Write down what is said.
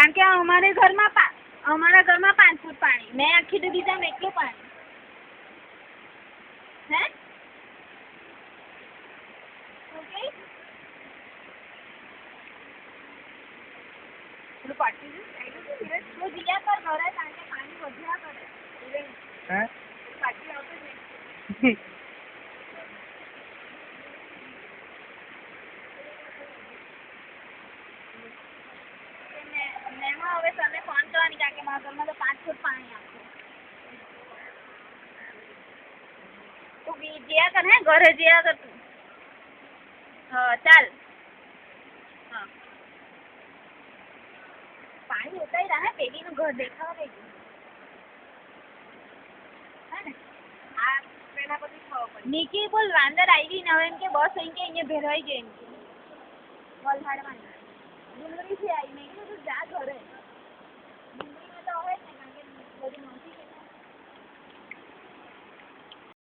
કારણ કે અમારા ઘરમાં 5 ફૂટ પાણી. મેં આખી ડૂબી એટલું પાણી. હે ઓકે પેલું પાટી તો જીયા પર ઘરે કારણ કે પાણી વધ્યા કરે. હે પાટી આવતો નહીં. હવે તમે ફોન કરવાની કારણ કે મારા ઘરમાં તો 5 ફૂટ પાણી આવશે. તું જીયા કર. હે ઘરે જીયા કર તું. હા ચાલ. હા પાણી ઉતારી રહ્યા. પેલીનું ઘર દેખાવા દે. હે ને આ પેલા પછી ખબર પડી. નિકી બોલ વાંદર આવી ને હવે એમ કે બસ અહીં કે અહીંયા ભેરવાઈ ગઈ એમ કે વલહાડમાં ડુંગળીથી આવી. મેં કીધું તું જા ઘરે.